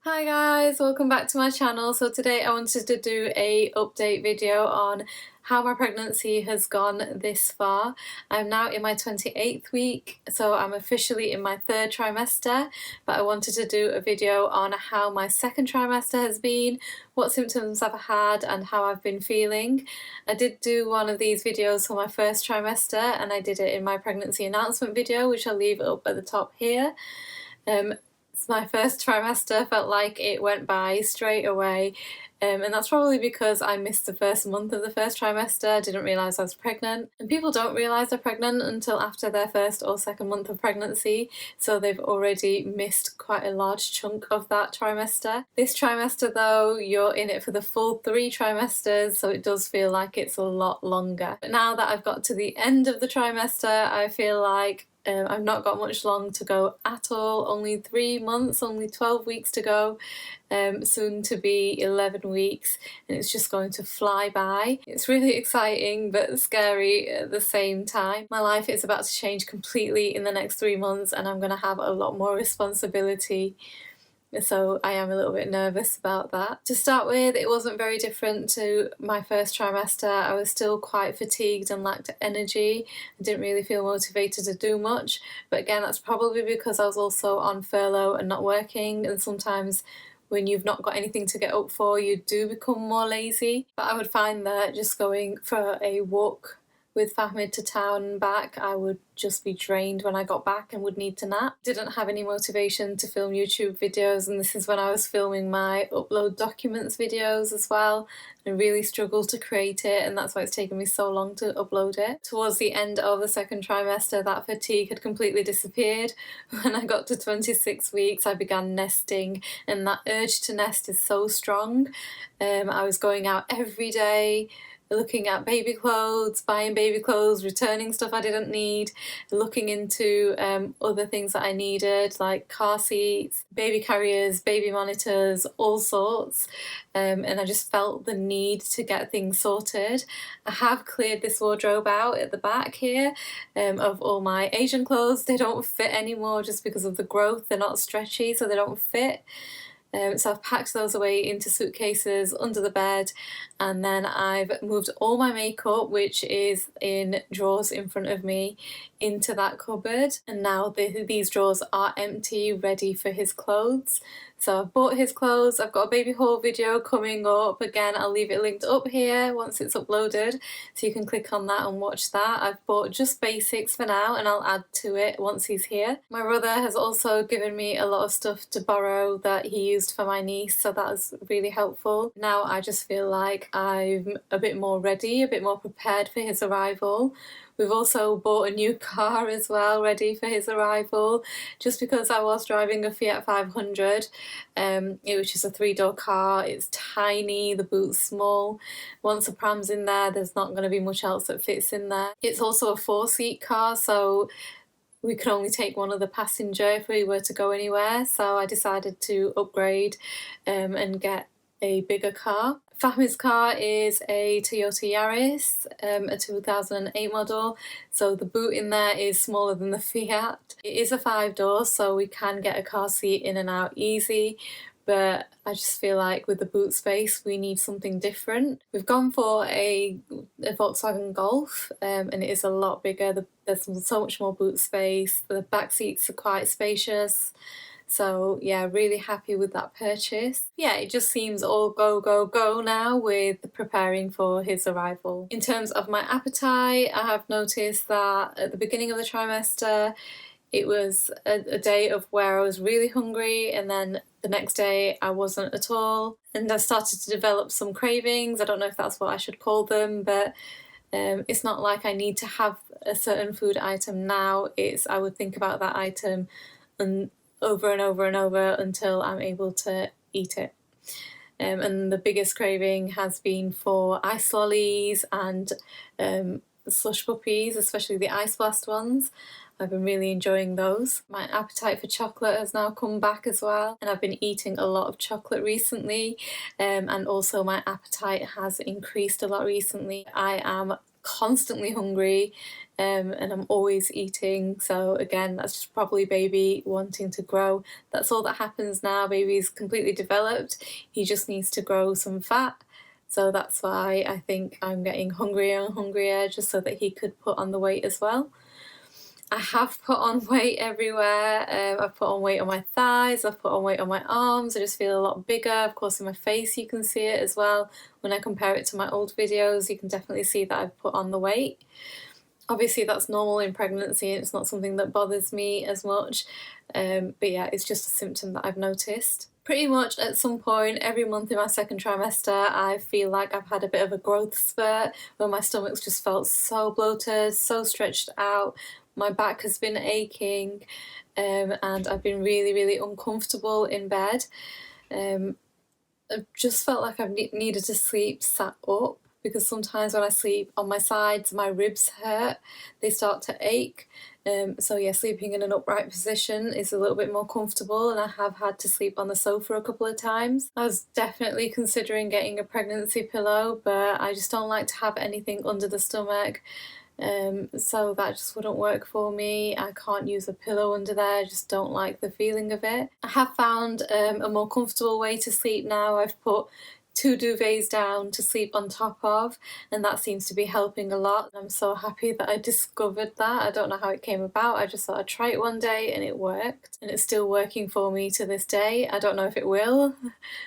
Hi guys, welcome back to my channel. So today I wanted to do a update video on how my pregnancy has gone this far. I'm now in my 28th week, so I'm officially in my third trimester, but I wanted to do a video on how my second trimester has been, what symptoms I've had and how I've been feeling. I did do one of these videos for my first trimester and I did it in my pregnancy announcement video, which I'll leave up at the top here. My first trimester felt like it went by straight away, and that's probably because I missed the first month of the first trimester, didn't realise I was pregnant. And people don't realise they're pregnant until after their first or second month of pregnancy, so they've already missed quite a large chunk of that trimester. This trimester though, you're in it for the full 3 trimesters, so it does feel like it's a lot longer. But now that I've got to the end of the trimester, I feel like I've not got much long to go at all, only 3 months, only 12 weeks to go, soon to be 11 weeks, and it's just going to fly by. It's really exciting but scary at the same time. My life is about to change completely in the next 3 months and I'm going to have a lot more responsibility. So I am a little bit nervous about that. To start with, it wasn't very different to my first trimester. I was still quite fatigued and lacked energy. I didn't really feel motivated to do much, but again, that's probably because I was also on furlough and not working, and sometimes when you've not got anything to get up for, you do become more lazy. But I would find that just going for a walk with Fahmid to town and back, I would just be drained when I got back and would need to nap. Didn't have any motivation to film YouTube videos, and this is when I was filming my upload documents videos as well. I really struggled to create it, and that's why it's taken me so long to upload it. Towards the end of the second trimester, that fatigue had completely disappeared. When I got to 26 weeks, I began nesting, and that urge to nest is so strong. I was going out every day, looking at baby clothes, buying baby clothes, returning stuff I didn't need, looking into other things that I needed, like car seats, baby carriers, baby monitors, all sorts, and I just felt the need to get things sorted. I have cleared this wardrobe out at the back here of all my Asian clothes. They don't fit anymore just because of the growth. They're not stretchy, so they don't fit. So I've packed those away into suitcases under the bed, and then I've moved all my makeup, which is in drawers in front of me, into that cupboard, and now these drawers are empty, ready for his clothes. So I've bought his clothes. I've got a baby haul video coming up. Again, I'll leave it linked up here once it's uploaded, so you can click on that and watch that. I've bought just basics for now, and I'll add to it once he's here. My brother has also given me a lot of stuff to borrow that he used for my niece, so that was really helpful. Now I just feel like I'm a bit more ready, a bit more prepared for his arrival. We've also bought a new car as well, ready for his arrival, just because I was driving a Fiat 500, which is a 3-door car. It's tiny, the boot's small. Once the pram's in there, there's not going to be much else that fits in there. It's also a 4-seat car, so we could only take one other passenger if we were to go anywhere, so I decided to upgrade and get a bigger car. Fahmid's car is a Toyota Yaris, a 2008 model, so the boot in there is smaller than the Fiat. It is a 5-door, so we can get a car seat in and out easy, but I just feel like with the boot space we need something different. We've gone for a Volkswagen Golf, and it is a lot bigger. There's so much more boot space. The back seats are quite spacious. So yeah, really happy with that purchase. Yeah, it just seems all go, go, go now with preparing for his arrival. In terms of my appetite, I have noticed that at the beginning of the trimester, it was a day of where I was really hungry, and then the next day I wasn't at all. And I started to develop some cravings. I don't know if that's what I should call them, but it's not like I need to have a certain food item now. I would think about that item and over and over and over until I'm able to eat it. And the biggest craving has been for ice lollies and slush puppies, especially the ice blast ones. I've been really enjoying those. My appetite for chocolate has now come back as well, and I've been eating a lot of chocolate recently, and also my appetite has increased a lot recently. I am constantly hungry, and I'm always eating, so again that's just probably baby wanting to grow. That's all that happens now. Baby's completely developed, he just needs to grow some fat. So that's why I think I'm getting hungrier and hungrier, just so that he could put on the weight as well. I have put on weight everywhere. I've put on weight on my thighs, I've put on weight on my arms. I just feel a lot bigger. Of course in my face you can see it as well. When I compare it to my old videos, you can definitely see that I've put on the weight. Obviously that's normal in pregnancy, it's not something that bothers me as much, but yeah, it's just a symptom that I've noticed. Pretty much at some point every month in my second trimester I feel like I've had a bit of a growth spurt where my stomach's just felt so bloated, so stretched out, my back has been aching, and I've been really uncomfortable in bed. I've just felt like I've needed to sleep sat up, because sometimes when I sleep on my sides my ribs hurt, they start to ache. So yeah, sleeping in an upright position is a little bit more comfortable, and I have had to sleep on the sofa a couple of times. I was definitely considering getting a pregnancy pillow, but I just don't like to have anything under the stomach. So that just wouldn't work for me. I can't use a pillow under there, I just don't like the feeling of it. I have found a more comfortable way to sleep now. I've put 2 duvets down to sleep on top of, and that seems to be helping a lot. I'm so happy that I discovered that. I don't know how it came about, I just thought I'd try it one day and it worked, and it's still working for me to this day. I don't know if it will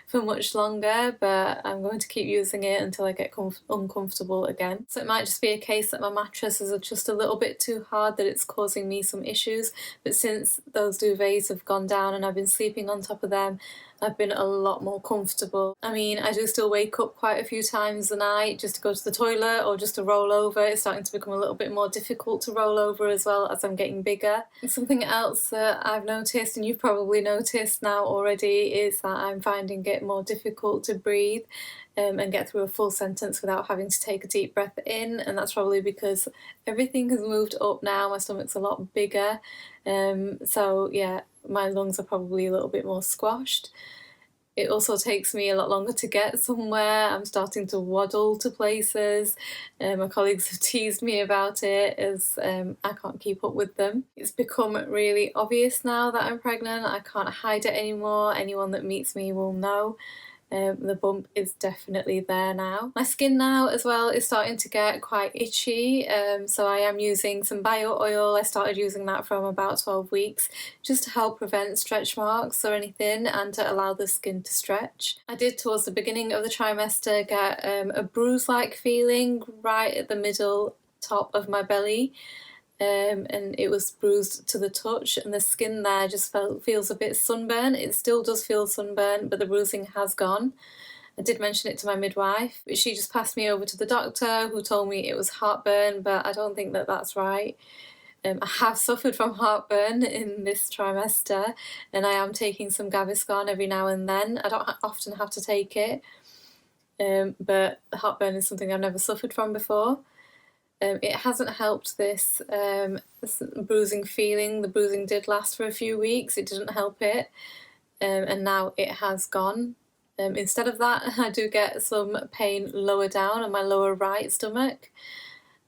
for much longer, but I'm going to keep using it until I get uncomfortable again. So it might just be a case that my mattress is just a little bit too hard, that it's causing me some issues, but since those duvets have gone down and I've been sleeping on top of them, I've been a lot more comfortable. I mean, I do still wake up quite a few times a night just to go to the toilet or just to roll over. It's starting to become a little bit more difficult to roll over as well as I'm getting bigger. And something else that I've noticed, and you've probably noticed now already, is that I'm finding it more difficult to breathe and get through a full sentence without having to take a deep breath in, and that's probably because everything has moved up now. My stomach's a lot bigger, so yeah, my lungs are probably a little bit more squashed. It also takes me a lot longer to get somewhere. I'm starting to waddle to places. My colleagues have teased me about it as I can't keep up with them. It's become really obvious now that I'm pregnant. I can't hide it anymore. Anyone that meets me will know. The bump is definitely there now. My skin now as well is starting to get quite itchy, so I am using some bio oil. I started using that from about 12 weeks just to help prevent stretch marks or anything and to allow the skin to stretch. I did towards the beginning of the trimester get a bruise-like feeling right at the middle top of my belly. And it was bruised to the touch, and the skin there just feels a bit sunburned. It still does feel sunburned, but the bruising has gone. I did mention it to my midwife, but she just passed me over to the doctor who told me it was heartburn, but I don't think that that's right. I have suffered from heartburn in this trimester, and I am taking some Gaviscon every now and then. I don't often have to take it, but heartburn is something I've never suffered from before. It hasn't helped this bruising feeling. The bruising did last for a few weeks, it didn't help it, and now it has gone. Instead of that, I do get some pain lower down on my lower right stomach.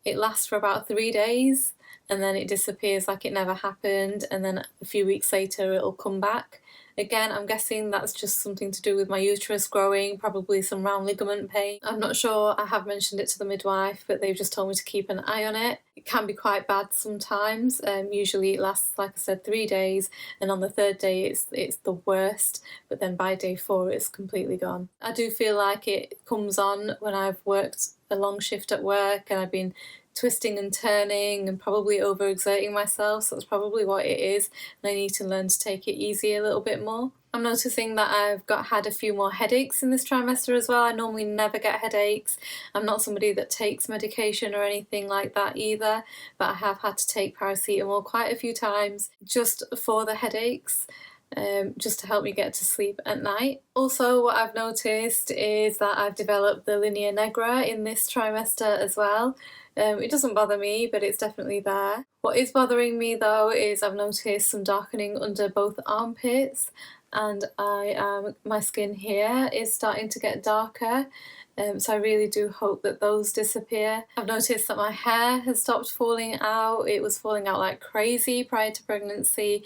It lasts for about 3 days and then it disappears like it never happened, and then a few weeks later it'll come back. Again, I'm guessing that's just something to do with my uterus growing, probably some round ligament pain. I'm not sure, I have mentioned it to the midwife, but they've just told me to keep an eye on it. It can be quite bad sometimes. Usually it lasts, like I said, 3 days, and on the 3rd day it's the worst, but then by day 4 it's completely gone. I do feel like it comes on when I've worked a long shift at work and I've been twisting and turning and probably overexerting myself, so that's probably what it is, and I need to learn to take it easy a little bit more. I'm noticing that I've had a few more headaches in this trimester as well. I normally never get headaches. I'm not somebody that takes medication or anything like that either, but I have had to take paracetamol quite a few times just for the headaches. Just to help me get to sleep at night. Also, what I've noticed is that I've developed the linea nigra in this trimester as well. It doesn't bother me, but it's definitely there. What is bothering me though is I've noticed some darkening under both armpits. and my skin here is starting to get darker. So I really do hope that those disappear. I've noticed that my hair has stopped falling out. It was falling out like crazy prior to pregnancy,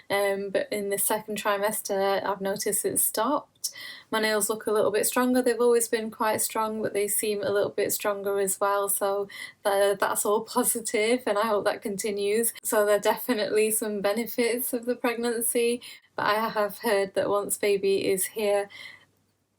but in the second trimester I've noticed it's stopped. My nails look a little bit stronger. They've always been quite strong, but they seem a little bit stronger as well, so that's all positive, and I hope that continues. So there are definitely some benefits of the pregnancy, but I have heard that once baby is here,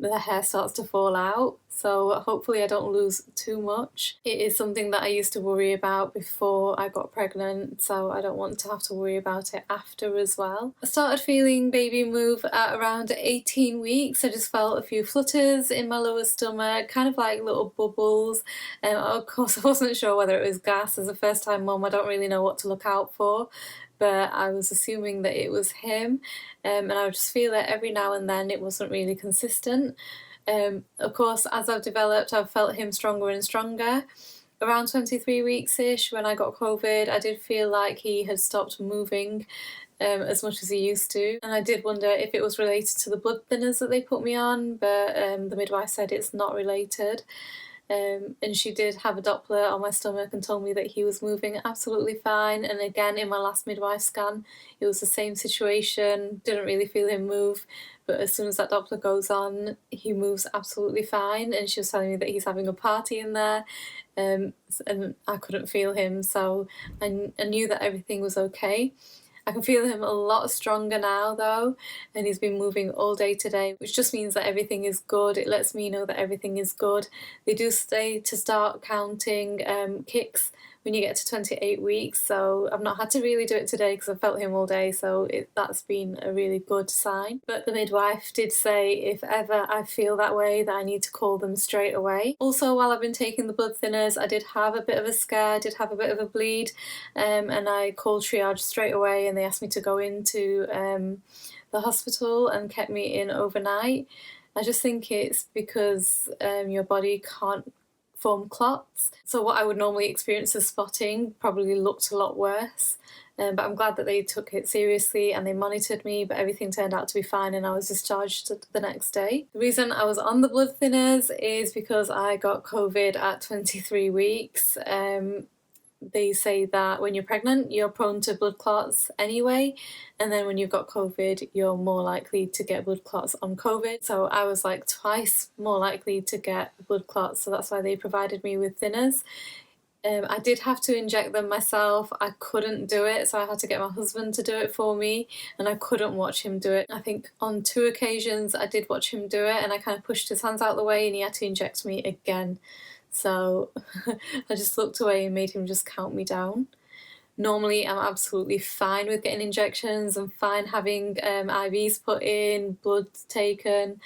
the hair starts to fall out, so hopefully I don't lose too much. It is something that I used to worry about before I got pregnant, so I don't want to have to worry about it after as well. I started feeling baby move at around 18 weeks. I just felt a few flutters in my lower stomach, kind of like little bubbles. Of course I wasn't sure whether it was gas. As a first time mum, I don't really know what to look out for, but I was assuming that it was him, and I would just feel it every now and then. It wasn't really consistent. Of course, as I've developed, I've felt him stronger and stronger. Around 23 weeks-ish, when I got COVID, I did feel like he had stopped moving as much as he used to, and I did wonder if it was related to the blood thinners that they put me on, but the midwife said it's not related. And she did have a Doppler on my stomach and told me that he was moving absolutely fine. And again, in my last midwife scan, it was the same situation. Didn't really feel him move, but as soon as that Doppler goes on, he moves absolutely fine. And she was telling me that he's having a party in there, and I couldn't feel him, so I knew that everything was okay. I can feel him a lot stronger now though, and he's been moving all day today, which just means that everything is good. It lets me know that everything is good. They do say to start counting kicks when you get to 28 weeks, so I've not had to really do it today because I've felt him all day, so that's been a really good sign. But the midwife did say if ever I feel that way that I need to call them straight away. Also, while I've been taking the blood thinners, I did have a bit of a scare, I did have a bit of a bleed, and I called triage straight away, and they asked me to go into the hospital and kept me in overnight. I just think it's because your body can't form clots, so what I would normally experience as spotting probably looked a lot worse. But I'm glad that they took it seriously and they monitored me, but everything turned out to be fine and I was discharged the next day. The reason I was on the blood thinners is because I got COVID at 23 weeks. They say that when you're pregnant, you're prone to blood clots anyway, and then when you've got COVID, you're more likely to get blood clots on COVID. So I was like twice more likely to get blood clots, so that's why they provided me with thinners. I did have to inject them myself. I couldn't do it, so I had to get my husband to do it for me, and I couldn't watch him do it. I think on 2 occasions I did watch him do it, and I kind of pushed his hands out the way and he had to inject me again. So I just looked away and made him just count me down. Normally I'm absolutely fine with getting injections. I'm fine having IVs put in, blood taken,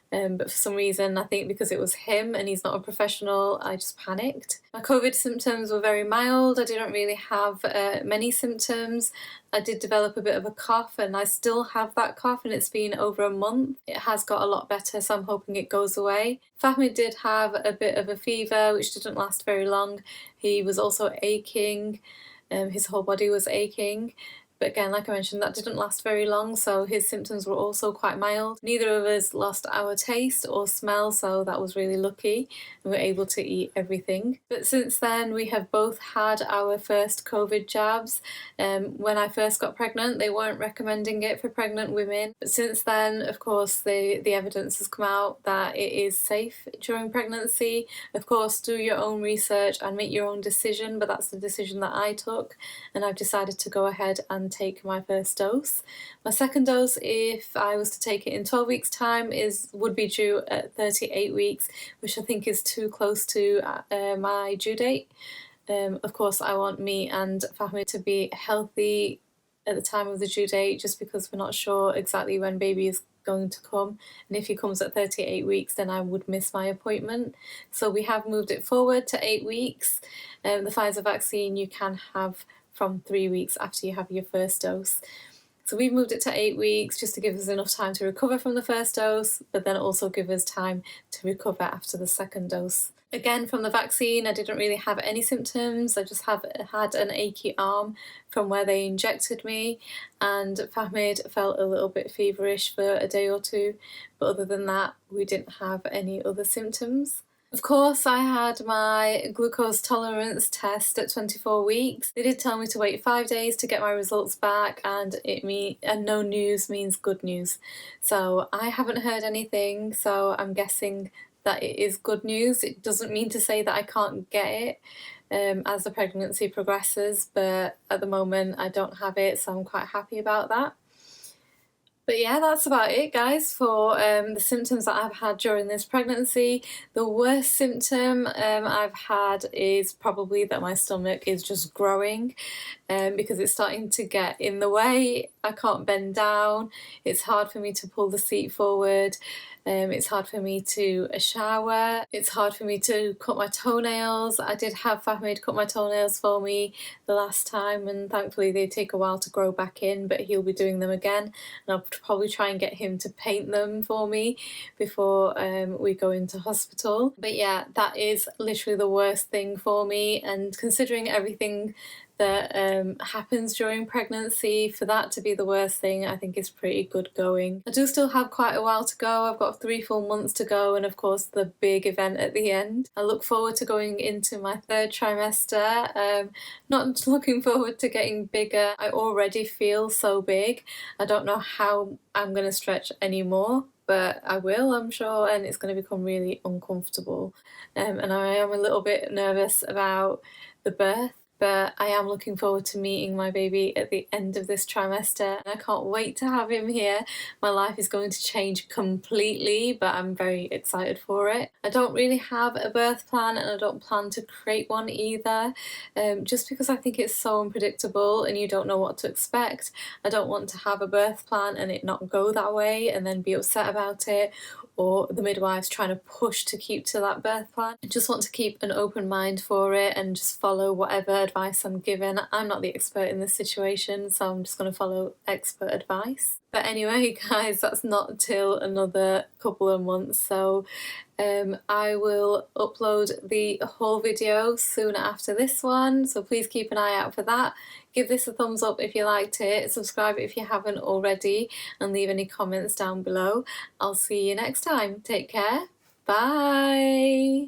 but for some reason, I think because it was him and he's not a professional, I just panicked. My COVID symptoms were very mild. I didn't really have many symptoms. I did develop a bit of a cough, and I still have that cough, and it's been over a month. It has got a lot better, so I'm hoping it goes away. Fahmi did have a bit of a fever, which didn't last very long. He was also aching. His whole body was aching. But again, like I mentioned, that didn't last very long, so his symptoms were also quite mild. Neither of us lost our taste or smell, so that was really lucky. We were able to eat everything. But since then, we have both had our first COVID jabs. When I first got pregnant, they weren't recommending it for pregnant women. But since then, of course, the evidence has come out that it is safe during pregnancy. Of course, do your own research and make your own decision, but that's the decision that I took, and I've decided to go ahead and take my first dose. My second dose, if I was to take it in 12 weeks time, would be due at 38 weeks, which I think is too close to my due date. Of course, I want me and Fahmi to be healthy at the time of the due date, just because we're not sure exactly when baby is going to come, and if he comes at 38 weeks then I would miss my appointment. So we have moved it forward to 8 weeks. The Pfizer vaccine you can have from 3 weeks after you have your first dose. So we've moved it to 8 weeks just to give us enough time to recover from the first dose, but then also give us time to recover after the second dose. Again, from the vaccine, I didn't really have any symptoms. I just had an achy arm from where they injected me, and Fahmid felt a little bit feverish for a day or two, but other than that, we didn't have any other symptoms. Of course, I had my glucose tolerance test at 24 weeks. They did tell me to wait 5 days to get my results back, and no news means good news. So I haven't heard anything, so I'm guessing that it is good news. It doesn't mean to say that I can't get it as the pregnancy progresses, but at the moment I don't have it, so I'm quite happy about that. But yeah, that's about it, guys, for the symptoms that I've had during this pregnancy. The worst symptom I've had is probably that my stomach is just growing because it's starting to get in the way. I can't bend down. It's hard for me to pull the seat forward. It's hard for me to shower. It's hard for me to cut my toenails. I did have Fahmid cut my toenails for me the last time, and thankfully they take a while to grow back in, but he'll be doing them again, and I'll probably try and get him to paint them for me before we go into hospital. But yeah, that is literally the worst thing for me, and considering everything that happens during pregnancy, for that to be the worst thing, I think is pretty good going. I do still have quite a while to go. I've got 3 full months to go, and of course the big event at the end. I look forward to going into my 3rd trimester. Not looking forward to getting bigger. I already feel so big. I don't know how I'm going to stretch anymore, but I will, I'm sure, and it's going to become really uncomfortable. And I am a little bit nervous about the birth, but I am looking forward to meeting my baby at the end of this trimester, and I can't wait to have him here. My life is going to change completely, but I'm very excited for it. I don't really have a birth plan, and I don't plan to create one either, just because I think it's so unpredictable and you don't know what to expect. I don't want to have a birth plan and it not go that way and then be upset about it, or the midwives trying to push to keep to that birth plan. I just want to keep an open mind for it and just follow whatever advice I'm given. I'm not the expert in this situation, so I'm just going to follow expert advice. But anyway, guys, that's not till another couple of months, so I will upload the whole video soon after this one, so please keep an eye out for that. Give this a thumbs up if you liked it, subscribe if you haven't already, and leave any comments down below. I'll see you next time. Take care. Bye!